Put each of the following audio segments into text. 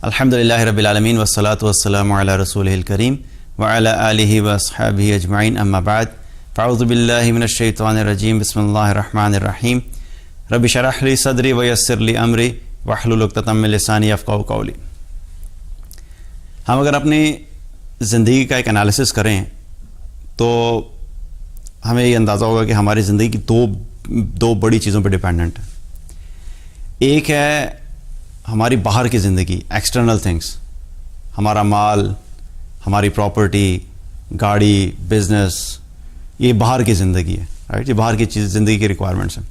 الحمدللہ رب العالمین والصلاة والسلام علی رسولہ الکریم وعلی آلہ واصحابہ اجمعین اما بعد فاعوذ باللہ من الشیطان الرجیم بسم اللہ الرحمن الرحیم رب اشرح لی صدری ویسر لی امری واحلل عقدۃ من لسانی یفقہوا قولی۔ ہم اگر اپنی زندگی کا ایک انالیسس کریں تو ہمیں یہ اندازہ ہوگا کہ ہماری زندگی کی دو بڑی چیزوں پہ ڈیپینڈنٹ ہے۔ ایک ہے ہماری باہر کی زندگی، ایکسٹرنل تھنگس، ہمارا مال، ہماری پراپرٹی، گاڑی، بزنس، یہ باہر کی زندگی ہے، رائٹ، یہ باہر کی چیز زندگی کی ریکوائرمنٹس ہیں۔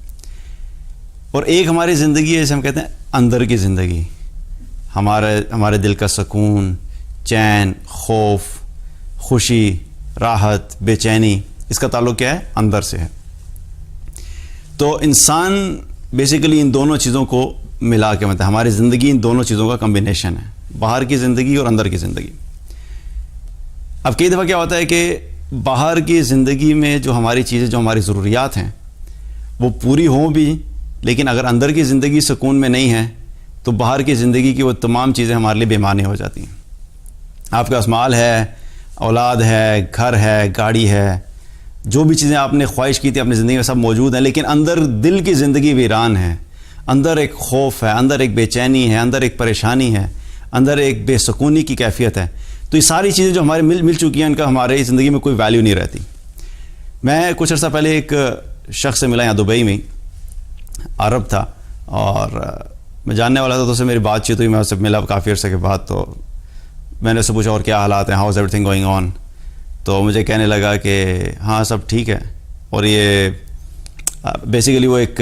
اور ایک ہماری زندگی ہے جسے ہم کہتے ہیں اندر کی زندگی، ہمارے دل کا سکون، چین، خوف، خوشی، راحت، بے چینی، اس کا تعلق کیا ہے؟ اندر سے ہے۔ تو انسان بیسیکلی ان دونوں چیزوں کو ملا کے مطلب ہماری زندگی ان دونوں چیزوں کا کمبینیشن ہے، باہر کی زندگی اور اندر کی زندگی۔ اب کئی دفعہ کیا ہوتا ہے کہ باہر کی زندگی میں جو ہماری چیزیں، جو ہماری ضروریات ہیں وہ پوری ہوں بھی، لیکن اگر اندر کی زندگی سکون میں نہیں ہے تو باہر کی زندگی کی وہ تمام چیزیں ہمارے لیے بے معنی ہو جاتی ہیں۔ آپ کے پاس مال ہے، اولاد ہے، گھر ہے، گاڑی ہے، جو بھی چیزیں آپ نے خواہش کی تھی اپنی زندگی میں سب موجود ہیں، لیکن اندر دل کی زندگی ویران ہے، اندر ایک خوف ہے، اندر ایک بے چینی ہے، اندر ایک پریشانی ہے، اندر ایک بے سکونی کی کیفیت ہے۔ تو یہ ساری چیزیں جو ہمارے مل چکی ہیں، ان کا ہمارے زندگی میں کوئی ویلیو نہیں رہتی۔ میں کچھ عرصہ پہلے ایک شخص سے ملا یہاں دبئی میں، عرب تھا، اور میں جاننے والا تھا، تو اسے میری بات چیت ہوئی، میں اس سے ملا کافی عرصے کے بعد۔ تو میں نے اس سے پوچھا اور کیا حالات ہیں، how is every thing going on? تو مجھے کہنے لگا کہ ہاں سب ٹھیک ہے، اور یہ بیسیکلی وہ ایک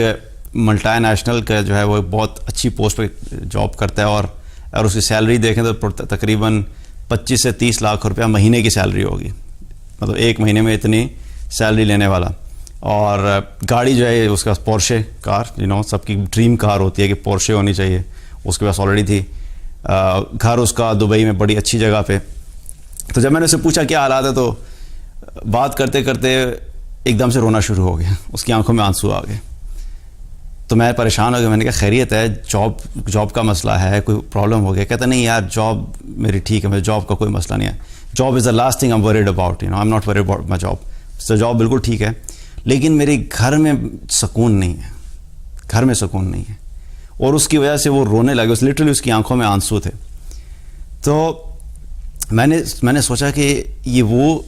ملٹی نیشنل کا جو ہے وہ بہت اچھی پوسٹ پہ جاب کرتا ہے، اور اس کی سیلری دیکھیں تو تقریباً 25 سے 30 لاکھ روپیہ مہینے کی سیلری ہوگی، مطلب ایک مہینے میں اتنی سیلری لینے والا۔ اور گاڑی جو ہے اس کے پاس پورشے کار، سب کی ڈریم کار ہوتی ہے کہ پورشے ہونی چاہیے، اس کے پاس آلریڈی تھی۔ گھر اس کا دبئی میں بڑی اچھی جگہ پہ۔ تو جب میں نے اسے پوچھا کیا حالات ہے، تو بات کرتے کرتے ایک دم سے رونا شروع ہو گیا، اس کی آنکھوں میں آنسو آ گئے۔ تو میں پریشان ہو گیا، میں نے کہا خیریت ہے؟ جاب کا مسئلہ ہے، کوئی پرابلم ہو گیا؟ کہتا نہیں یار جاب میری ٹھیک ہے، میرے جاب کا کوئی مسئلہ نہیں ہے، job is the last thing I am word about, I am not word about my job. تو جاب بالکل ٹھیک ہے، لیکن میرے گھر میں سکون نہیں ہے، گھر میں سکون نہیں ہے۔ اور اس کی وجہ سے وہ رونے لگے، لٹرلی اس کی آنکھوں میں آنسو تھے۔ تو میں نے سوچا کہ یہ وہ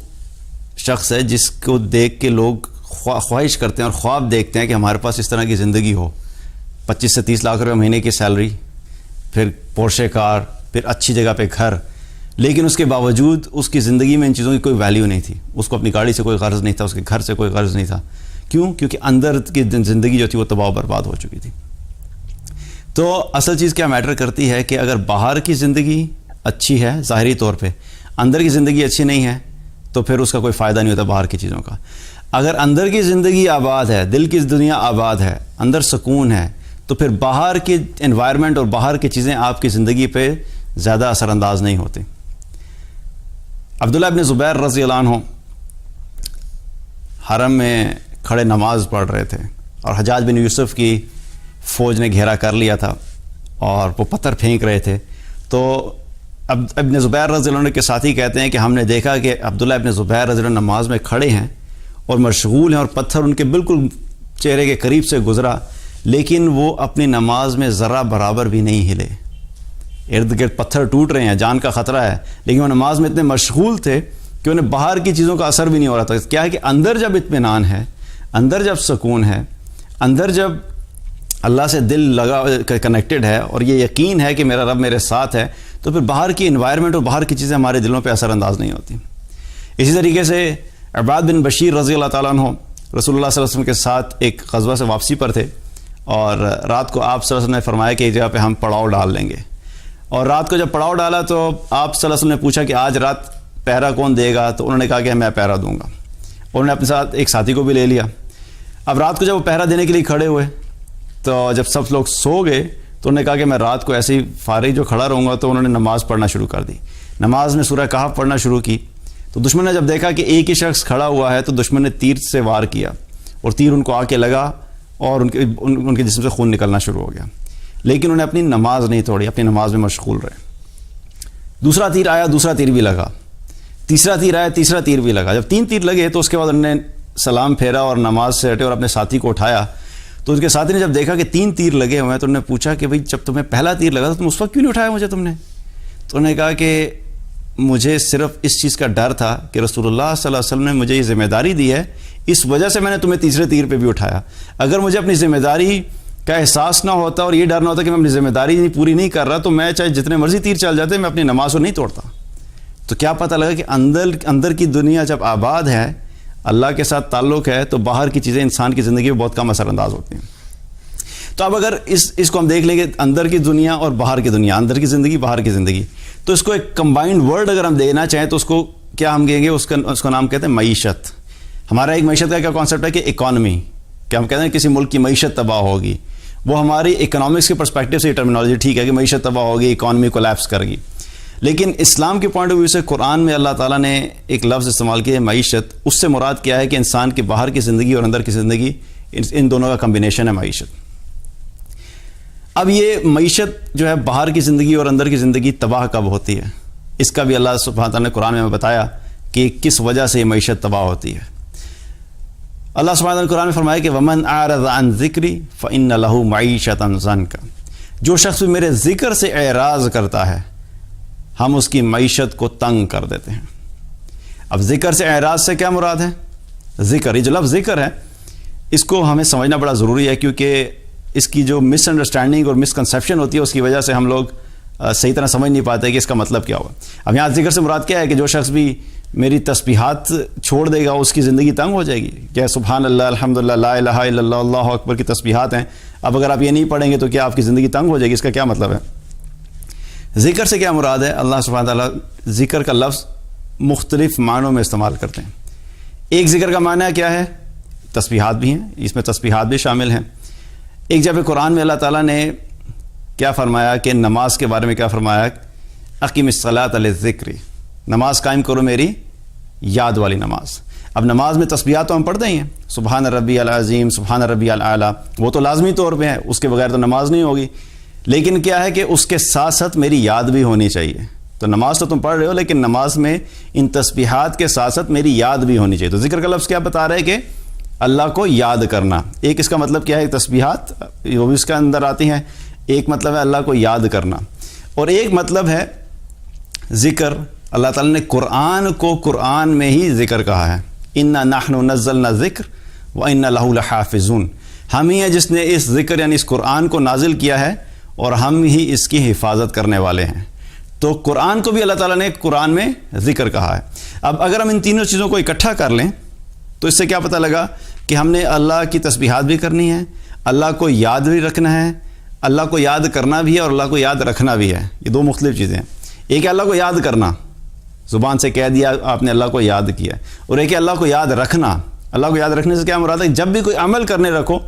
شخص ہے جس کو دیکھ کے لوگ خواہش کرتے ہیں اور خواب دیکھتے ہیں کہ ہمارے پاس اس طرح کی زندگی ہو، 25 سے 30 لاکھ روپے مہینے کی سیلری، پھر پورشے کار، پھر اچھی جگہ پہ گھر، لیکن اس کے باوجود اس کی زندگی میں ان چیزوں کی کوئی ویلیو نہیں تھی۔ اس کو اپنی گاڑی سے کوئی غرض نہیں تھا، اس کے گھر سے کوئی غرض نہیں تھا۔ کیوں؟ کیونکہ اندر کی زندگی جو تھی وہ تباہ و برباد ہو چکی تھی۔ تو اصل چیز کیا میٹر کرتی ہے کہ اگر باہر کی زندگی اچھی ہے ظاہری طور پہ، اندر کی زندگی اچھی نہیں ہے، تو پھر اس کا کوئی فائدہ نہیں ہوتا باہر کی چیزوں کا۔ اگر اندر کی زندگی آباد ہے، دل کی دنیا آباد ہے، اندر سکون ہے، تو پھر باہر کی انوائرمنٹ اور باہر کی چیزیں آپ کی زندگی پہ زیادہ اثر انداز نہیں ہوتی۔ عبداللہ ابن زبیر رضی اللہ عنہ حرم میں کھڑے نماز پڑھ رہے تھے، اور حجاج بن یوسف کی فوج نے گھیرا کر لیا تھا اور وہ پتھر پھینک رہے تھے۔ تو ابن زبیر رضی اللہ عنہ کے ساتھی کہتے ہیں کہ ہم نے دیکھا کہ عبداللہ ابن زبیر رضی اللہ عنہ نماز میں کھڑے ہیں اور مشغول ہیں، اور پتھر ان کے بالکل چہرے کے قریب سے گزرا، لیکن وہ اپنی نماز میں ذرہ برابر بھی نہیں ہلے۔ ارد گرد پتھر ٹوٹ رہے ہیں، جان کا خطرہ ہے، لیکن وہ نماز میں اتنے مشغول تھے کہ انہیں باہر کی چیزوں کا اثر بھی نہیں ہو رہا تھا۔ کیا ہے کہ اندر جب اطمینان ہے، اندر جب سکون ہے، اندر جب اللہ سے دل لگا کنیکٹڈ ہے، اور یہ یقین ہے کہ میرا رب میرے ساتھ ہے، تو پھر باہر کی انوائرمنٹ اور باہر کی چیزیں ہمارے دلوں پہ اثر انداز نہیں ہوتی۔ اسی طریقے سے عباد بن بشیر رضی اللہ تعالیٰ عنہ رسول اللہ صلی اللہ علیہ وسلم کے ساتھ ایک غزوہ سے واپسی پر تھے، اور رات کو آپ صلی اللہ علیہ وسلم نے فرمایا کہ ایک جگہ پہ ہم پڑاؤ ڈال لیں گے۔ اور رات کو جب پڑاؤ ڈالا تو آپ صلی اللہ علیہ وسلم نے پوچھا کہ آج رات پہرا کون دے گا؟ تو انہوں نے کہا کہ میں پہرا دوں گا۔ انہوں نے اپنے ساتھ ایک ساتھی کو بھی لے لیا۔ اب رات کو جب وہ پہرا دینے کے لیے کھڑے ہوئے، تو جب سب لوگ سو گئے تو انہوں نے کہا کہ میں رات کو ایسے ہی فارغ جو کھڑا رہوں گا۔ تو انہوں نے نماز پڑھنا شروع کر دی، نماز میں سورہ کہف پڑھنا شروع کی۔ تو دشمن نے جب دیکھا کہ ایک ہی شخص کھڑا ہوا ہے، تو دشمن نے تیر سے وار کیا، اور تیر ان کو آ کے لگا، اور ان کے جسم سے خون نکلنا شروع ہو گیا، لیکن انہیں اپنی نماز نہیں توڑی، اپنی نماز میں مشغول رہے۔ دوسرا تیر آیا، دوسرا تیر بھی لگا، تیسرا تیر آیا، تیسرا تیر بھی لگا. جب 3 تیر لگے تو اس کے بعد انہوں نے سلام پھیرا اور نماز سے ہٹے اور اپنے ساتھی کو اٹھایا. تو اس کے ساتھی نے جب دیکھا کہ 3 تیر لگے ہوئے ہیں تو انہوں نے پوچھا کہ بھئی جب تمہیں پہلا تیر لگا تو تم اس وقت کیوں نہیں اٹھایا مجھے تم نے؟ تو انہوں نے کہا کہ مجھے صرف اس چیز کا ڈر تھا کہ رسول اللہ صلی اللہ علیہ وسلم نے مجھے یہ ذمہ داری دی ہے، اس وجہ سے میں نے تمہیں تیسرے تیر پہ بھی اٹھایا. اگر مجھے اپنی ذمہ داری کا احساس نہ ہوتا اور یہ ڈر نہ ہوتا کہ میں اپنی ذمہ داری پوری نہیں کر رہا تو میں چاہے جتنے مرضی تیر چل جاتے میں اپنی نماز کو نہیں توڑتا. تو کیا پتہ لگا کہ اندر کی دنیا جب آباد ہے، اللہ کے ساتھ تعلق ہے، تو باہر کی چیزیں انسان کی زندگی میں بہت کم اثر انداز ہوتی ہیں. تو اب اگر اس کو ہم دیکھ لیں کہ اندر کی دنیا اور باہر کی دنیا، اندر کی زندگی، باہر کی زندگی، تو اس کو ایک کمبائنڈ ورڈ اگر ہم دینا چاہیں تو اس کو کیا ہم کہیں گے؟ اس کا نام کہتے ہیں معیشت. ہمارا ایک معیشت کا کیا کانسیپٹ ہے کہ اکانومی، کہ ہم کہتے ہیں کسی ملک کی معیشت تباہ ہوگی. وہ ہماری اکنامکس کے پرسپیکٹو سے یہ ٹرمینالوجی ٹھیک ہے کہ معیشت تباہ ہوگی، اکانومی کولیپس کرے گی. لیکن اسلام کے پوائنٹ آف ویو سے قرآن میں اللہ تعالیٰ نے ایک لفظ استعمال کیا ہے معیشت. اس سے مراد کیا ہے کہ انسان کے باہر کی زندگی اور اندر کی زندگی، ان دونوں کا کمبینیشن ہے معیشت. اب یہ معیشت جو ہے باہر کی زندگی اور اندر کی زندگی تباہ کب ہوتی ہے، اس کا بھی اللہ سبحانہ تعالیٰ نے قرآن میں بتایا کہ کس وجہ سے یہ معیشت تباہ ہوتی ہے. اللہ سبحانہ تعالیٰ نے قرآن میں فرمایا کہ وَمَنْ أَعْرَضَ عَنْ ذِكْرِي فَإِنَّ لَهُ مَعِيشَةً ضَنْكًا، جو شخص بھی میرے ذکر سے اعراض کرتا ہے ہم اس کی معیشت کو تنگ کر دیتے ہیں. اب ذکر سے اعراض سے کیا مراد ہے؟ ذکر، یہ جو لفظ ذکر ہے اس کو ہمیں سمجھنا بڑا ضروری ہے، کیونکہ اس کی جو مس انڈرسٹینڈنگ اور مسکنسیپشن ہوتی ہے اس کی وجہ سے ہم لوگ صحیح طرح سمجھ نہیں پاتے کہ اس کا مطلب کیا ہوا. اب یہاں ذکر سے مراد کیا ہے کہ جو شخص بھی میری تسبیحات چھوڑ دے گا اس کی زندگی تنگ ہو جائے گی. کیا سبحان اللہ، الحمدللہ، لا الہ الا اللہ، اللہ اکبر کی تسبیحات ہیں. اب اگر آپ یہ نہیں پڑھیں گے تو کیا آپ کی زندگی تنگ ہو جائے گی؟ اس کا کیا مطلب ہے؟ ذکر سے کیا مراد ہے؟ اللہ سبحانہ تعالیٰ ذکر کا لفظ مختلف معنوں میں استعمال کرتے ہیں. ایک ذکر کا معنی کیا ہے؟ تسبیحات بھی ہیں، اس میں تسبیحات بھی شامل ہیں. ایک جگہ قرآن میں اللہ تعالیٰ نے کیا فرمایا کہ نماز کے بارے میں کیا فرمایا؟ اقیم الصلاۃ للذکر، نماز قائم کرو میری یاد والی نماز. اب نماز میں تسبیحات تو ہم پڑھتے ہی ہیں، سبحان ربی العظیم، سبحان ربی الاعلیٰ، وہ تو لازمی طور پہ ہے، اس کے بغیر تو نماز نہیں ہوگی. لیکن کیا ہے کہ اس کے ساتھ ساتھ میری یاد بھی ہونی چاہیے. تو نماز تو تم پڑھ رہے ہو لیکن نماز میں ان تسبیحات کے ساتھ ساتھ میری یاد بھی ہونی چاہیے. تو ذکر کا لفظ کیا بتا رہا ہے کہ اللہ کو یاد کرنا. ایک اس کا مطلب کیا ہے؟ تسبیحات وہ بھی اس کے اندر آتی ہیں. ایک مطلب ہے اللہ کو یاد کرنا، اور ایک مطلب ہے ذکر. اللہ تعالیٰ نے قرآن کو قرآن میں ہی ذکر کہا ہے، اِنَّا نَحْنُ نَزَّلْنَا الذِّکْرَ وَإِنَّا لَهُ لَحَافِظُونَ. ہم ہی ہیں جس نے اس ذکر یعنی اس قرآن کو نازل کیا ہے اور ہم ہی اس کی حفاظت کرنے والے ہیں. تو قرآن کو بھی اللہ تعالیٰ نے قرآن میں ذکر کہا ہے. اب اگر ہم ان تینوں چیزوں کو اکٹھا کر لیں تو اس سے کیا پتہ لگا کہ ہم نے اللہ کی تسبیحات بھی کرنی ہے، اللہ کو یاد بھی رکھنا ہے، اللہ کو یاد کرنا بھی ہے اور اللہ کو یاد رکھنا بھی ہے. یہ دو مختلف چیزیں ہیں. ایک ہے اللہ کو یاد کرنا، زبان سے کہہ دیا آپ نے اللہ کو یاد کیا، اور ایک ہے اللہ کو یاد رکھنا. اللہ کو یاد رکھنے سے کیا مراد ہے؟ جب بھی کوئی عمل کرنے رکھو،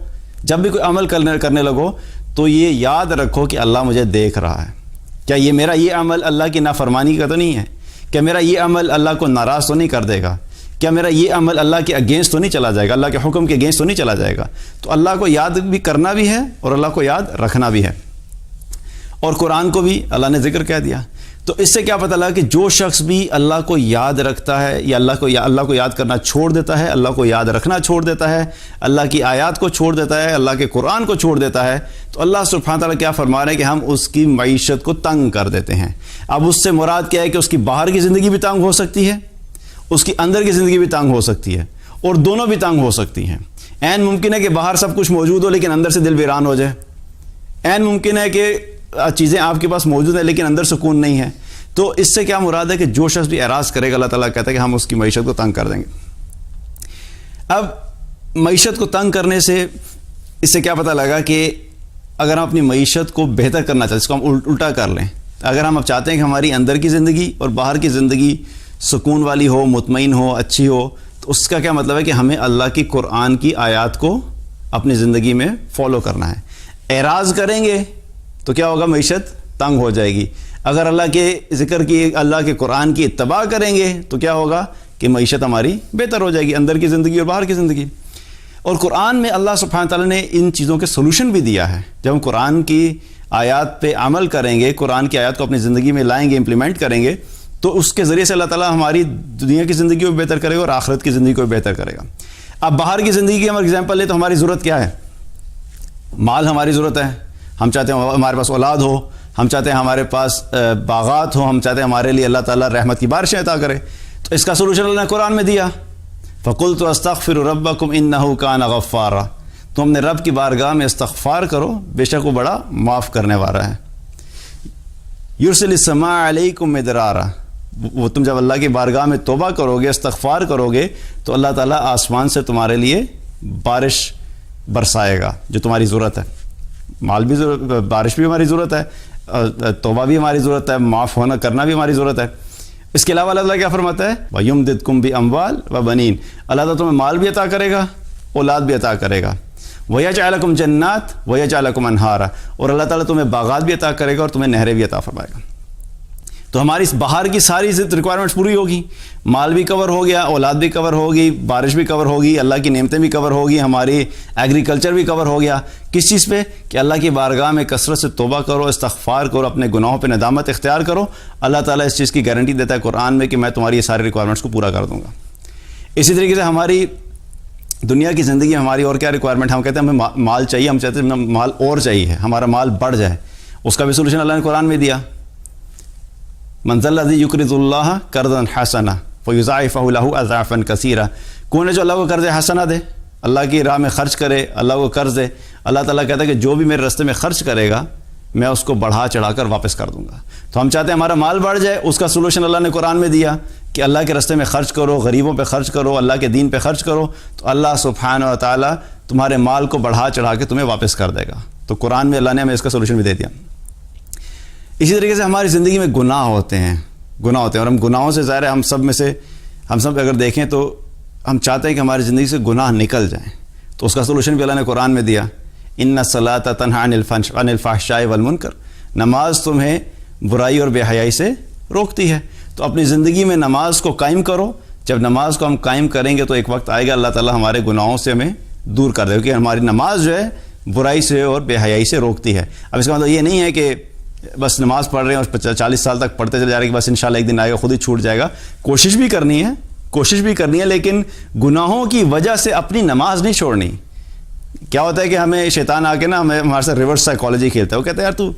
جب بھی کوئی عمل کرنے لگو تو یہ یاد رکھو کہ اللہ مجھے دیکھ رہا ہے. کیا یہ میرا یہ عمل اللہ کی نافرمانی کا تو نہیں ہے؟ کیا میرا یہ عمل اللہ کو ناراض تو نہیں کر دے گا؟ کیا میرا یہ عمل اللہ کے اگینسٹ تو نہیں چلا جائے گا؟ اللہ کے حکم کے اگینسٹ تو نہیں چلا جائے گا؟ تو اللہ کو یاد بھی کرنا بھی ہے اور اللہ کو یاد رکھنا بھی ہے. اور قرآن کو بھی اللہ نے ذکر کہہ دیا. تو اس سے کیا پتہ لگا کہ جو شخص بھی اللہ کو یاد رکھتا ہے یا اللہ کو یاد کرنا چھوڑ دیتا ہے، اللہ کو یاد رکھنا چھوڑ دیتا ہے، اللہ کی آیات کو چھوڑ دیتا ہے، اللہ کے قرآن کو چھوڑ دیتا ہے، تو اللہ سبحانہ تعالیٰ کیا فرما رہے ہیں کہ ہم اس کی معیشت کو تنگ کر دیتے ہیں. اب اس سے مراد کیا ہے کہ اس کی باہر کی زندگی بھی تنگ ہو سکتی ہے، اس کی اندر کی زندگی بھی تنگ ہو سکتی ہے، اور دونوں بھی تنگ ہو سکتی ہیں. عین ممکن ہے کہ باہر سب کچھ موجود ہو لیکن اندر سے دل ویران ہو جائے. عین ممکن ہے کہ چیزیں آپ کے پاس موجود ہیں لیکن اندر سکون نہیں ہے. تو اس سے کیا مراد ہے کہ جو شخص بھی اعراض کرے گا اللہ تعالیٰ کہتا ہے کہ ہم اس کی معیشت کو تنگ کر دیں گے. اب معیشت کو تنگ کرنے سے اس سے کیا پتہ لگا کہ اگر ہم اپنی معیشت کو بہتر کرنا چاہتے ہیں، اس کو ہم الٹا کر لیں. اگر ہم اب چاہتے ہیں کہ ہماری اندر کی زندگی اور باہر کی زندگی سکون والی ہو، مطمئن ہو، اچھی ہو، تو اس کا کیا مطلب ہے کہ ہمیں اللہ کی قرآن کی آیات کو اپنی زندگی میں فالو کرنا ہے. اعراض کریں گے تو کیا ہوگا؟ معیشت تنگ ہو جائے گی. اگر اللہ کے ذکر کی، اللہ کے قرآن کی اتباع کریں گے تو کیا ہوگا کہ معیشت ہماری بہتر ہو جائے گی، اندر کی زندگی اور باہر کی زندگی. اور قرآن میں اللہ سبحانہ تعالیٰ نے ان چیزوں کے سولوشن بھی دیا ہے. جب ہم قرآن کی آیات پہ عمل کریں گے، قرآن کی آیات کو اپنی زندگی میں لائیں گے، امپلیمنٹ کریں گے، تو اس کے ذریعے سے اللہ تعالیٰ ہماری دنیا کی زندگی کو بھی بہتر کرے گا اور آخرت کی زندگی کو بھی بہتر کرے گا. اب باہر کی زندگی کی ہم ایگزامپل لیں تو ہماری ضرورت کیا ہے؟ مال ہماری ضرورت ہے. ہم چاہتے ہیں ہمارے پاس اولاد ہو، ہم چاہتے ہیں ہمارے پاس باغات ہو، ہم چاہتے ہیں ہمارے لیے اللہ تعالیٰ رحمت کی بارشیں عطا کرے. تو اس کا سولوشن اللہ نے قرآن میں دیا. فَقُلْتُ أَسْتَغْفِرُ رَبَّكُمْ إِنَّهُ كَانَ غَفَّارًا. تو ہم نے رب کی بارگاہ میں استغفار کرو، بے شک وہ بڑا معاف کرنے والا ہے. يُرْسِلِ السَّمَاءَ عَلَيْكُمْ مِدْرَارًا. وہ تم جب اللہ کی بارگاہ میں توبہ کرو گے، استغفار کرو گے، تو اللہ تعالیٰ آسمان سے تمہارے لیے بارش برسائے گا جو تمہاری ضرورت ہے. مال بھی بارش بھی ہماری ضرورت ہے، توبہ بھی ہماری ضرورت ہے، معاف ہونا کرنا بھی ہماری ضرورت ہے. اس کے علاوہ اللہ تعالیٰ کیا فرماتا ہے؟ وَيُمْدِدْكُمْ بِأَمْوَالٍ وَبَنِينَ. اللہ تعالیٰ تمہیں مال بھی عطا کرے گا، اولاد بھی عطا کرے گا. وَيَجْعَلْ لَكُمْ جَنَّاتٍ وَيَجْعَلْ لَكُمْ أَنْهَارًا. اور اللہ تعالیٰ تمہیں باغات بھی عطا کرے گا اور تمہیں نہریں بھی عطا فرمائے گا. تو ہماری اس باہر کی ساری ریکوائرمنٹس پوری ہوگی، مال بھی کور ہو گیا، اولاد بھی کور ہوگی، بارش بھی کور ہوگی، اللہ کی نعمتیں بھی کور ہوگی، ہماری ایگریکلچر بھی کور ہو گیا. کس چیز پہ؟ کہ اللہ کی بارگاہ میں کثرت سے توبہ کرو، استغفار کرو، اپنے گناہوں پہ ندامت اختیار کرو. اللہ تعالیٰ اس چیز کی گارنٹی دیتا ہے قرآن میں کہ میں تمہاری یہ ساری ریکوائرمنٹس کو پورا کر دوں گا. اسی طریقے سے ہماری دنیا کی زندگی میں ہماری اور کیا ریکوائرمنٹ؟ ہم کہتے ہیں ہمیں مال چاہیے، ہم چاہتے ہیں مال اور چاہیے، ہمارا مال بڑھ جائے. اس کا بھی سولوشن اللہ نے قرآن میں دیا. من ذا الذی یقرض اللہ قرضا حسنا فیضاعفہ لہ اضعافا کثیرا. کون ہے جو اللہ کو قرض حسنا دے، اللہ کی راہ میں خرچ کرے، اللہ کو قرض دے؟ اللہ تعالیٰ کہتا ہے کہ جو بھی میرے راستے میں خرچ کرے گا میں اس کو بڑھا چڑھا کر واپس کر دوں گا. تو ہم چاہتے ہیں ہمارا مال بڑھ جائے، اس کا سولوشن اللہ نے قرآن میں دیا کہ اللہ کے راستے میں خرچ کرو، غریبوں پہ خرچ کرو، اللہ کے دین پہ خرچ کرو، تو اللہ سبحانہ و تعالیٰ تمہارے مال کو بڑھا چڑھا کے تمہیں واپس کر دے گا. تو قرآن میں اللہ نے ہمیں اس کا سولوشن بھی دے دیا. اسی طریقے سے ہماری زندگی میں گناہ ہوتے ہیں اور ہم گناہوں سے ظاہر ہے ہم سب اگر دیکھیں تو ہم چاہتے ہیں کہ ہماری زندگی سے گناہ نکل جائیں. تو اس کا سولوشن بھی اللہ نے قرآن میں دیا. ان الصلاۃ تنہی عن الفحشاء والمنکر. نماز تمہیں برائی اور بے حیائی سے روکتی ہے. تو اپنی زندگی میں نماز کو قائم کرو. جب نماز کو ہم قائم کریں گے تو ایک وقت آئے گا اللہ تعالیٰ ہمارے گناہوں سے ہمیں دور کر دے گا، کیونکہ ہماری نماز جو ہے برائی سے اور بے حیائی سے روکتی ہے. اب اس کا مطلب یہ نہیں ہے کہ بس نماز پڑھ رہے ہیں اور 40 سال تک پڑھتے چلے جا رہے ہیں کہ بس انشاءاللہ ایک دن آئے گا خود ہی چھوٹ جائے گا. کوشش بھی کرنی ہے لیکن گناہوں کی وجہ سے اپنی نماز نہیں چھوڑنی. کیا ہوتا ہے کہ ہمیں شیطان آ کے نا ہمارے ساتھ ریورس سائیکالوجی کھیلتا ہے. وہ کہتا ہے یار تو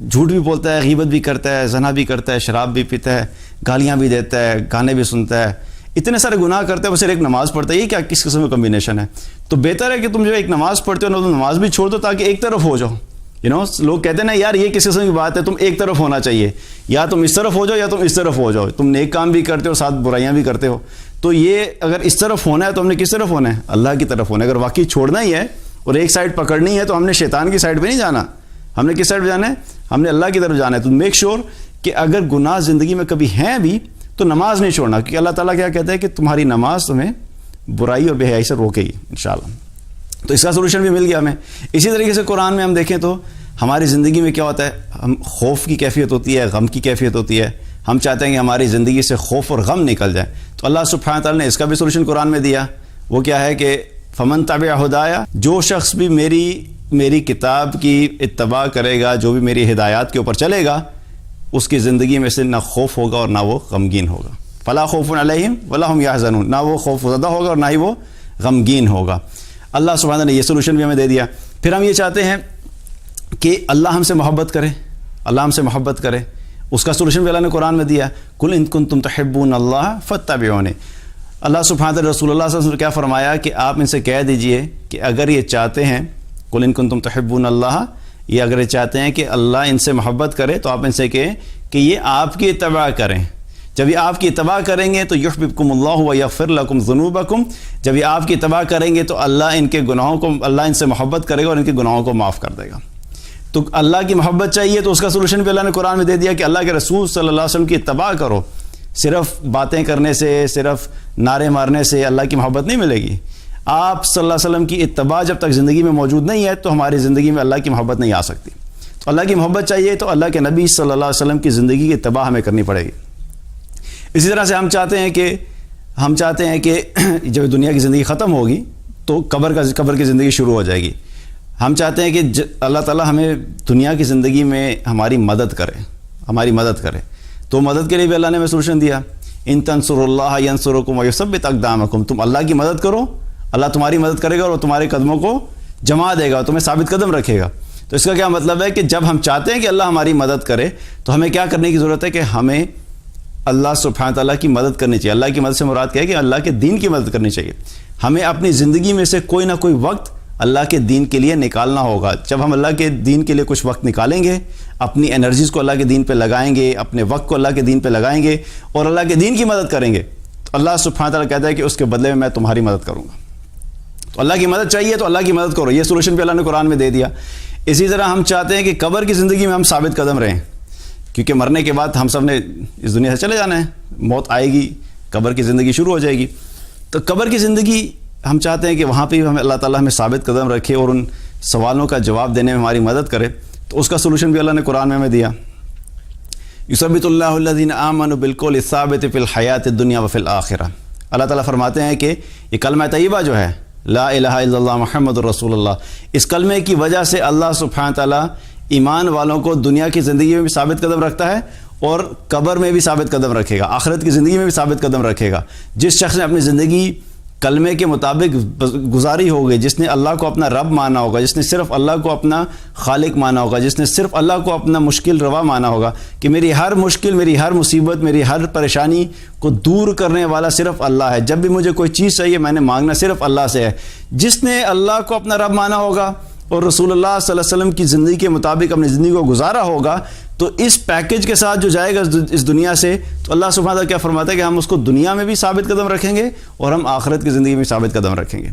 جھوٹ بھی بولتا ہے، غیبت بھی کرتا ہے، زنا بھی کرتا ہے، شراب بھی پیتا ہے، گالیاں بھی دیتا ہے، گانے بھی سنتا ہے، اتنے سارے گناہ کرتا ہے، وہ صرف ایک نماز پڑھتا ہے. یہ کیا کس قسم کا کمبینیشن ہے؟ تو بہتر ہے کہ تم جو ایک نماز پڑھتے ہو نا تو نماز بھی چھوڑ دو تاکہ ایک طرف ہو جاؤ. لوگ کہتے ہیں نا یار یہ کس قسم کی بات ہے، تم ایک طرف ہونا چاہیے، یا تم اس طرف ہو جاؤ یا تم اس طرف ہو جاؤ. تم نیک کام بھی کرتے ہو ساتھ برائیاں بھی کرتے ہو. تو یہ اگر اس طرف ہونا ہے تو ہم نے کس طرف ہونا ہے؟ اللہ کی طرف ہونا ہے. اگر واقعی چھوڑنا ہی ہے اور ایک سائڈ پکڑنی ہے تو ہم نے شیطان کی سائڈ پہ نہیں جانا. ہم نے کس سائڈ پہ جانا ہے؟ ہم نے اللہ کی طرف جانا ہے. تو میک شور کہ اگر گناہ زندگی میں کبھی ہیں بھی تو نماز نہیں چھوڑنا، کیونکہ اللہ تعالیٰ کیا کہتا ہے کہ تمہاری نماز تمہیں برائی اور بے حیائی سے روکے گی انشاءاللہ. تو اس کا سولوشن بھی مل گیا ہمیں. اسی طریقے سے قرآن میں ہم دیکھیں تو ہماری زندگی میں کیا ہوتا ہے؟ ہم خوف کی کیفیت ہوتی ہے، غم کی کیفیت ہوتی ہے. ہم چاہتے ہیں کہ ہماری زندگی سے خوف اور غم نکل جائے. تو اللہ سبحانہ تعالیٰ نے اس کا بھی سولوشن قرآن میں دیا. وہ کیا ہے کہ فمن تبع ہدایا، جو شخص بھی میری کتاب کی اتباع کرے گا، جو بھی میری ہدایات کے اوپر چلے گا، اس کی زندگی میں سے نہ خوف ہوگا اور نہ وہ غمگین ہوگا. فلا خوف علیہم ولا هم یحزنون. نہ وہ خوف زدہ ہوگا اور نہ ہی وہ غمگین ہوگا. اللہ سبحانہ نے یہ سولوشن بھی ہمیں دے دیا. پھر ہم یہ چاہتے ہیں کہ اللہ ہم سے محبت کرے. اس کا سولوشن بھی اللہ نے قرآن میں دیا. قل ان کنتم تحبون اللہ فاتبعونی. اللہ سبحانہ رسول اللہ صلی اللہ علیہ وسلم نے کیا فرمایا کہ آپ ان سے کہہ دیجئے کہ اگر یہ چاہتے ہیں، قل ان کنتم تحبون اللہ، یہ اگر یہ چاہتے ہیں کہ اللہ ان سے محبت کرے تو آپ ان سے کہیں کہ یہ آپ کی اتباع کریں. جب یہ آپ کی اتباع کریں گے تو یحببکم اللہ ویغفر لکم ذنوبکم. جب یہ آپ کی اتباع کریں گے تو اللہ ان کے گناہوں کو، اللہ ان سے محبت کرے گا اور ان کے گناہوں کو معاف کر دے گا. تو اللہ کی محبت چاہیے تو اس کا سولوشن بھی اللہ نے قرآن میں دے دیا کہ اللہ کے رسول صلی اللہ علیہ وسلم کی اتباع کرو. صرف باتیں کرنے سے، صرف نعرے مارنے سے اللہ کی محبت نہیں ملے گی. آپ صلی اللہ علیہ وسلم کی اتباع جب تک زندگی میں موجود نہیں ہے تو ہماری زندگی میں اللہ کی محبت نہیں آ سکتی. تو اللہ کی محبت چاہیے تو اللہ کے نبی صلی اللہ علیہ وسلم کی زندگی کی اتباع ہمیں کرنی پڑے گی. اسی طرح سے ہم چاہتے ہیں کہ جب دنیا کی زندگی ختم ہوگی تو قبر کی زندگی شروع ہو جائے گی. ہم چاہتے ہیں کہ اللہ تعالیٰ ہمیں دنیا کی زندگی میں ہماری مدد کرے. تو مدد کے لیے بھی اللہ نے ہمیں سولوشن دیا. ان تنصروا اللہ ینصرکم ویثبت اقدامکم. تم اللہ کی مدد کرو, اللہ تمہاری مدد کرے گا اور تمہارے قدموں کو جما دے گا, تمہیں ثابت قدم رکھے گا. تو اس کا کیا مطلب ہے کہ جب ہم چاہتے ہیں کہ اللہ ہماری مدد کرے تو ہمیں کیا کرنے کی ضرورت ہے کہ ہمیں اللہ سبحانہ تعالیٰ کی مدد کرنی چاہیے. اللہ کی مدد سے مراد کیا ہے کہ اللہ کے دین کی مدد کرنی چاہیے. ہمیں اپنی زندگی میں سے کوئی نہ کوئی وقت اللہ کے دین کے لیے نکالنا ہوگا. جب ہم اللہ کے دین کے لیے کچھ وقت نکالیں گے, اپنی انرجیز کو اللہ کے دین پہ لگائیں گے, اپنے وقت کو اللہ کے دین پہ لگائیں گے اور اللہ کے دین کی مدد کریں گے, تو اللہ سبحانہ تعالیٰ کہتا ہے کہ اس کے بدلے میں تمہاری مدد کروں گا. تو اللہ کی مدد چاہیے تو اللہ کی مدد کرو. یہ سولوشن بھی اللہ نے قرآن میں دے دیا. اسی طرح ہم چاہتے ہیں کہ قبر کی زندگی میں ہم ثابت قدم رہیں, کیونکہ مرنے کے بعد ہم سب نے اس دنیا سے چلے جانا ہے, موت آئے گی, قبر کی زندگی شروع ہو جائے گی. تو قبر کی زندگی ہم چاہتے ہیں کہ وہاں پہ ہمیں اللہ تعالیٰ ہمیں ثابت قدم رکھے اور ان سوالوں کا جواب دینے میں ہماری مدد کرے. تو اس کا سولوشن بھی اللہ نے قرآن میں ہمیں دیا. یثبت اللہ الذین آمنوا بالقول الثابت فی الحیات الدنیا وفی الآخرہ. اللہ تعالیٰ فرماتے ہیں کہ یہ کلمہ طیبہ جو ہے لا الہ الا اللہ محمد الرسول اللہ, اس کلمے کی وجہ سے اللہ سبحانہ تعالیٰ ایمان والوں کو دنیا کی زندگی میں بھی ثابت قدم رکھتا ہے اور قبر میں بھی ثابت قدم رکھے گا, آخرت کی زندگی میں بھی ثابت قدم رکھے گا. جس شخص نے اپنی زندگی کلمے کے مطابق گزاری ہوگی, جس نے اللہ کو اپنا رب مانا ہوگا, جس نے صرف اللہ کو اپنا خالق مانا ہوگا, جس نے صرف اللہ کو اپنا مشکل روا مانا ہوگا کہ میری ہر مشکل, میری ہر مصیبت, میری ہر پریشانی کو دور کرنے والا صرف اللہ ہے, جب بھی مجھے کوئی چیز چاہیے میں نے مانگنا صرف اللہ سے ہے. جس نے اللہ کو اپنا رب مانا ہوگا اور رسول اللہ صلی اللہ علیہ وسلم کی زندگی کے مطابق اپنی زندگی کو گزارا ہوگا, تو اس پیکج کے ساتھ جو جائے گا اس دنیا سے, تو اللہ سبحانہ تعالیٰ کیا فرماتا ہے کہ ہم اس کو دنیا میں بھی ثابت قدم رکھیں گے اور ہم آخرت کی زندگی میں ثابت قدم رکھیں گے.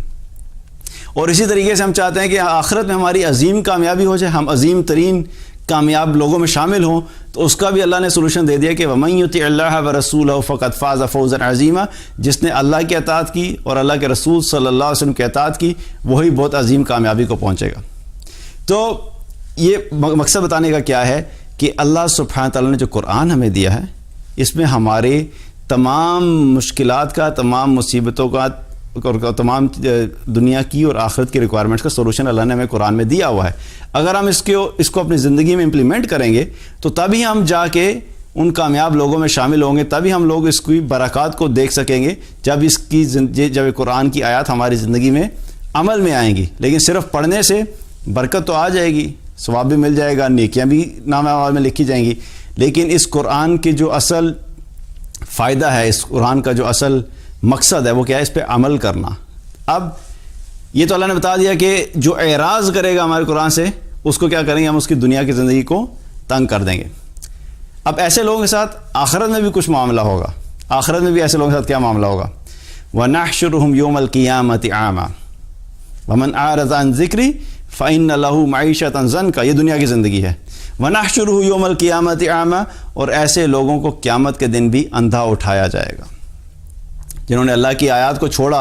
اور اسی طریقے سے ہم چاہتے ہیں کہ آخرت میں ہماری عظیم کامیابی ہو جائے, ہم عظیم ترین کامیاب لوگوں میں شامل ہوں. تو اس کا بھی اللہ نے سولوشن دے دیا کہ وَمَن يُطِعِ اللَّهَ وَرَسُولَهُ فَقَدْ فَازَ فَوْزًا عَظِيمًا. جس نے اللہ کی اطاعت کی اور اللہ کے رسول صلی اللہ علیہ وسلم کی اطاعت کی, وہی بہت عظیم کامیابی کو پہنچے گا. تو یہ مقصد بتانے کا کیا ہے کہ اللہ سبحانہ تعالیٰ نے جو قرآن ہمیں دیا ہے, اس میں ہمارے تمام مشکلات کا, تمام مصیبتوں کا اور تمام دنیا کی اور آخرت کی ریکوائرمنٹس کا سولوشن اللہ نے ہمیں قرآن میں دیا ہوا ہے. اگر ہم اس کو اپنی زندگی میں امپلیمنٹ کریں گے تو تبھی ہم جا کے ان کامیاب لوگوں میں شامل ہوں گے, تبھی ہم لوگ اس کی برکات کو دیکھ سکیں گے جب قرآن کی آیات ہماری زندگی میں عمل میں آئیں گی. لیکن صرف پڑھنے سے برکت تو آ جائے گی, ثواب بھی مل جائے گا, نیکیاں بھی نام اعمال میں لکھی جائیں گی, لیکن اس قرآن کے جو اصل فائدہ ہے, اس قرآن کا جو اصل مقصد ہے وہ کیا ہے, اس پہ عمل کرنا. اب یہ تو اللہ نے بتا دیا کہ جو اعراض کرے گا ہمارے قرآن سے, اس کو کیا کریں گے, ہم اس کی دنیا کی زندگی کو تنگ کر دیں گے. اب ایسے لوگوں کے ساتھ آخرت میں بھی کچھ معاملہ ہوگا. آخرت میں بھی ایسے لوگوں کے ساتھ کیا معاملہ ہوگا, وَنَحْشُرُهُمْ يَوْمَ الْقِيَامَةِ أَعْمَى وَمَنْ أَعْرَضَ عَنْ ذِكْرِي فَإِنَّ لَهُ مَعِيشَةً ضَنْكَ. یہ دنیا کی زندگی ہے. وَنَحْشُرُهُ يَوْمَ الْقِيَامَةِ أَعْمَى, اور ایسے لوگوں کو قیامت کے دن بھی اندھا اٹھایا جائے گا جنہوں نے اللہ کی آیات کو چھوڑا,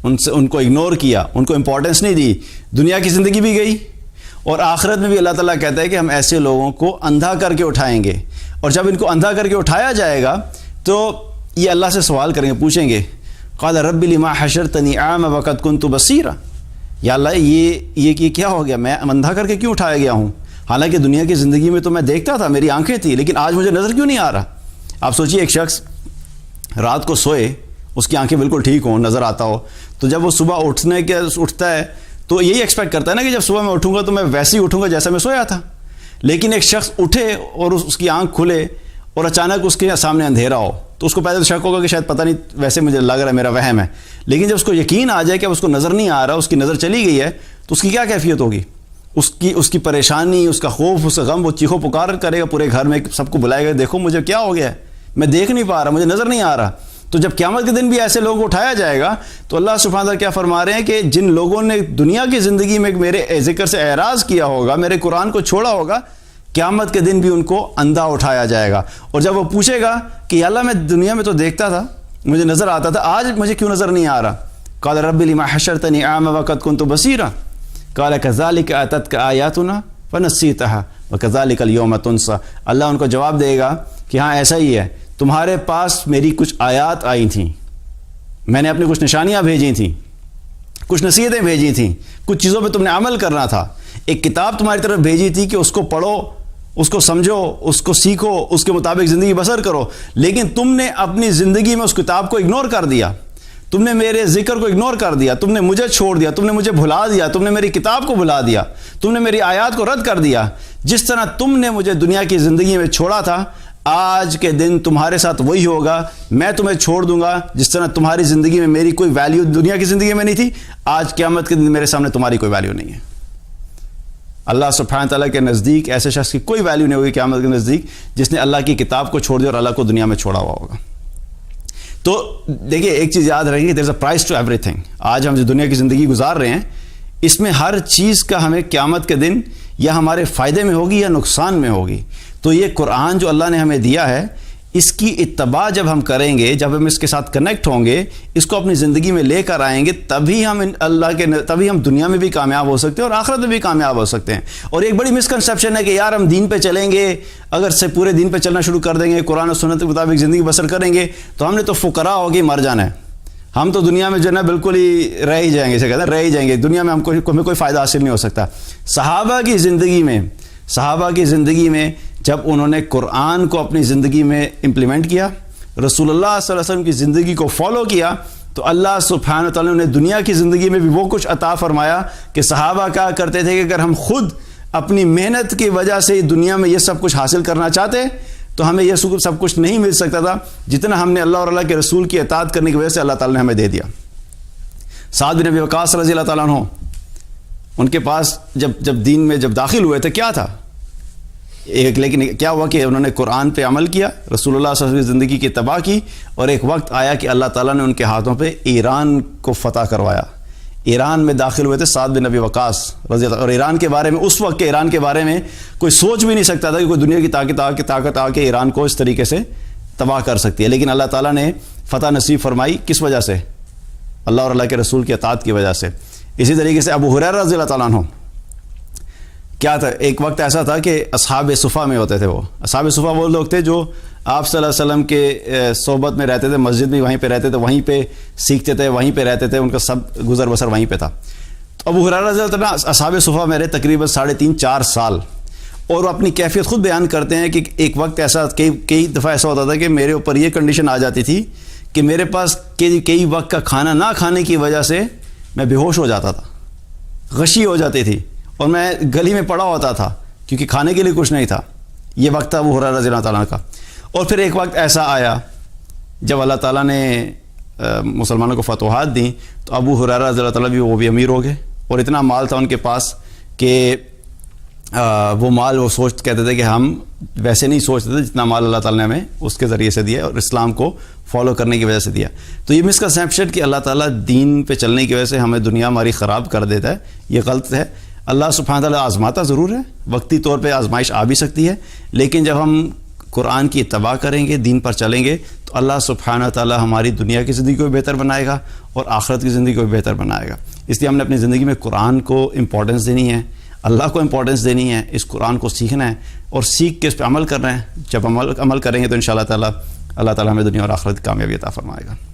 ان کو اگنور کیا, ان کو امپورٹنس نہیں دی. دنیا کی زندگی بھی گئی اور آخرت میں بھی اللہ تعالیٰ کہتا ہے کہ ہم ایسے لوگوں کو اندھا کر کے اٹھائیں گے. اور جب ان کو اندھا کر کے اٹھایا جائے گا تو یہ اللہ سے سوال کریں گے, پوچھیں گے قال رب لما حشرتنی اعمی وقد کنت بصیرا, یا اللہ یہ کیا ہو گیا, میں اندھا کر کے کیوں اٹھایا گیا ہوں, حالانکہ دنیا کی زندگی میں تو میں دیکھتا تھا, میری آنکھیں تھیں, لیکن آج مجھے نظر کیوں نہیں آ رہا. آپ سوچئے ایک شخص رات کو سوئے, اس کی آنکھیں بالکل ٹھیک ہوں, نظر آتا ہو, تو جب وہ صبح اٹھتا ہے تو یہی ایکسپیکٹ کرتا ہے نا کہ جب صبح میں اٹھوں گا تو میں ویسے ہی اٹھوں گا جیسا میں سویا تھا. لیکن ایک شخص اٹھے اور اس کی آنکھ کھلے اور اچانک اس کے سامنے اندھیرا ہو, تو اس کو پہلے تو شک ہوگا کہ شاید پتہ نہیں, ویسے مجھے لگ رہا ہے میرا وہم ہے. لیکن جب اس کو یقین آ جائے کہ اب اس کو نظر نہیں آ رہا, اس کی نظر چلی گئی ہے, تو اس کی کیا کیفیت ہوگی, اس کی پریشانی, اس کا خوف, اس کا غم, وہ چیخو پکار کرے گا پورے گھر میں, سب کو بلائے گا, دیکھو مجھے کیا ہو گیا ہے, میں دیکھ نہیں پا رہا, مجھے نظر نہیں آ رہا. تو جب قیامت کے دن بھی ایسے لوگوں کو اٹھایا جائے گا تو اللہ سبحانہ تعالیٰ کیا فرما رہے ہیں کہ جن لوگوں نے دنیا کی زندگی میں میرے ذکر سے اعراض کیا ہوگا, میرے قرآن کو چھوڑا ہوگا, قیامت کے دن بھی ان کو اندھا اٹھایا جائے گا. اور جب وہ پوچھے گا کہ یا اللہ میں دنیا میں تو دیکھتا تھا, مجھے نظر آتا تھا, آج مجھے کیوں نظر نہیں آ رہا, قال رب لما حشرتنی اعمی وقد کنت بصیرا قال کذالک اتتک آیاتنا فنسیتها وکذالک اليوم تنسی. اللہ ان کو جواب دے گا کہ ہاں ایسا ہی ہے, تمہارے پاس میری کچھ آیات آئی تھیں, میں نے اپنی کچھ نشانیاں بھیجی تھیں, کچھ نصیحتیں بھیجی تھیں، کچھ چیزوں پہ تم نے عمل کرنا تھا، ایک کتاب تمہاری طرف بھیجی تھی کہ اس کو پڑھو، اس کو سمجھو، اس کو سیکھو، اس کے مطابق زندگی بسر کرو، لیکن تم نے اپنی زندگی میں اس کتاب کو اگنور کر دیا، تم نے میرے ذکر کو اگنور کر دیا، تم نے مجھے چھوڑ دیا، تم نے مجھے بھلا دیا، تم نے میری کتاب کو بھلا دیا، تم نے میری آیات کو رد کر دیا۔ جس طرح تم نے مجھے دنیا کی زندگی میں چھوڑا تھا، آج کے دن تمہارے ساتھ وہی ہوگا، میں تمہیں چھوڑ دوں گا۔ جس طرح تمہاری زندگی میں میری کوئی ویلیو دنیا کی زندگی میں نہیں تھی، آج قیامت کے دن میرے سامنے تمہاری کوئی ویلیو نہیں ہے۔ اللہ سبحانہ تعالیٰ کے نزدیک ایسے شخص کی کوئی ویلیو نہیں ہوگی قیامت کے نزدیک جس نے اللہ کی کتاب کو چھوڑ دیا اور اللہ کو دنیا میں چھوڑا ہوا ہوگا۔ تو دیکھیے ایک چیز یاد رکھیں کہ دیر از اے پرائز ٹو ایوری تھنگ۔ آج ہم جو دنیا کی زندگی گزار رہے ہیں، اس میں ہر چیز کا ہمیں قیامت کے دن یا ہمارے فائدے میں ہوگی یا نقصان میں ہوگی۔ تو یہ قرآن جو اللہ نے ہمیں دیا ہے، اس کی اتباع جب ہم کریں گے، جب ہم اس کے ساتھ کنیکٹ ہوں گے، اس کو اپنی زندگی میں لے کر آئیں گے، تبھی ہم دنیا میں بھی کامیاب ہو سکتے ہیں اور آخرت میں بھی کامیاب ہو سکتے ہیں۔ اور ایک بڑی مسکنسیپشن ہے کہ یار ہم دین پہ چلیں گے، اگر سے پورے دین پہ چلنا شروع کر دیں گے، قرآن و سنت کے مطابق زندگی بسر کریں گے، تو ہم نے تو فقراء ہوگی مر جانا ہے، ہم تو دنیا میں جو ہے نا بالکل ہی رہ ہی جائیں گے، اسے کہتے ہیں رہ ہی جائیں گے، دنیا میں ہمیں کوئی فائدہ حاصل نہیں ہو سکتا۔ صحابہ کی زندگی میں جب انہوں نے قرآن کو اپنی زندگی میں امپلیمنٹ کیا، رسول اللہ صلی اللہ علیہ وسلم کی زندگی کو فالو کیا، تو اللہ سبحانہ وتعالیٰ نے دنیا کی زندگی میں بھی وہ کچھ عطا فرمایا کہ صحابہ کہا کرتے تھے کہ اگر ہم خود اپنی محنت کی وجہ سے دنیا میں یہ سب کچھ حاصل کرنا چاہتے تو ہمیں یہ سب کچھ نہیں مل سکتا تھا جتنا ہم نے اللہ اور اللہ کے رسول کی اطاعت کرنے کی وجہ سے اللہ تعالیٰ نے ہمیں دے دیا۔ سعد بن ابی وقاص رضی اللہ تعالیٰ عنہ، ان کے پاس جب دین میں جب داخل ہوئے تھے کیا تھا لیکن کیا ہوا کہ انہوں نے قرآن پہ عمل کیا، رسول اللہ صلی اللہ علیہ وسلم کی زندگی کی اتباع کی، اور ایک وقت آیا کہ اللہ تعالیٰ نے ان کے ہاتھوں پہ ایران کو فتح کروایا۔ ایران میں داخل ہوئے تھے سعد بن ابی وقاص رضی اللہ، اور ایران کے بارے میں اس وقت کے ایران کے بارے میں کوئی سوچ بھی نہیں سکتا تھا کہ کوئی دنیا کی طاقت آ کے ایران کو اس طریقے سے تباہ کر سکتی ہے، لیکن اللہ تعالیٰ نے فتح نصیب فرمائی۔ کس وجہ سے؟ اللہ اور اللہ کے رسول کی اطاعت کی وجہ سے۔ اسی طریقے سے ابو ہریرہ رضی اللہ تعالیٰ عنہ، کیا تھا ایک وقت ایسا تھا کہ اصحاب صفہ میں ہوتے تھے، وہ اصحاب صفہ وہ لوگ تھے جو آپ صلی اللہ علیہ وسلم کے صحبت میں رہتے تھے، مسجد میں وہیں پہ رہتے تھے، وہیں پہ سیکھتے تھے، وہیں پہ رہتے تھے، ان کا سب گزر بسر وہیں پہ تھا۔ تو ابو ہریرہ رضی اللہ عنہ اصحاب صفہ میں رہے تقریباً 3.5-4 سال، اور وہ اپنی کیفیت خود بیان کرتے ہیں کہ ایک وقت ایسا کئی دفعہ ایسا ہوتا تھا کہ میرے اوپر یہ کنڈیشن آ جاتی تھی کہ میرے پاس کئی وقت کا کھانا نہ کھانے کی وجہ سے میں بے ہوش ہو جاتا تھا، غشی ہو جاتی تھی، اور میں گلی میں پڑا ہوتا تھا کیونکہ کھانے کے لیے کچھ نہیں تھا۔ یہ وقت تھا ابو ہریرہ رضی اللہ تعالیٰ کا۔ اور پھر ایک وقت ایسا آیا جب اللہ تعالیٰ نے مسلمانوں کو فتوحات دیں، تو ابو ہریرہ رضی اللہ تعالیٰ بھی وہ بھی امیر ہو گئے، اور اتنا مال تھا ان کے پاس کہ وہ مال وہ کہتے تھے کہ ہم ویسے نہیں سوچتے تھے جتنا مال اللہ تعالیٰ نے ہمیں اس کے ذریعے سے دیا اور اسلام کو فالو کرنے کی وجہ سے دیا۔ تو یہ مسکنسیپشن کہ اللہ تعالیٰ دین پہ چلنے کی وجہ سے ہمیں دنیا ہماری خراب کر دیتا ہے، یہ غلط ہے۔ اللہ سبحانہ تعالیٰ آزماتا ضرور ہے، وقتی طور پہ آزمائش آ بھی سکتی ہے، لیکن جب ہم قرآن کی اتباع کریں گے، دین پر چلیں گے، تو اللہ سبحانہ تعالیٰ ہماری دنیا کی زندگی کو بھی بہتر بنائے گا اور آخرت کی زندگی کو بھی بہتر بنائے گا۔ اس لیے ہم نے اپنی زندگی میں قرآن کو امپورٹنس دینی ہے، اللہ کو امپورٹنس دینی ہے، اس قرآن کو سیکھنا ہے اور سیکھ کے اس پہ عمل کرنا ہے۔ جب عمل کریں گے تو انشاءاللہ تعالیٰ اللہ تعالیٰ ہمیں دنیا اور آخرت کی کامیابی عطا فرمائے گا۔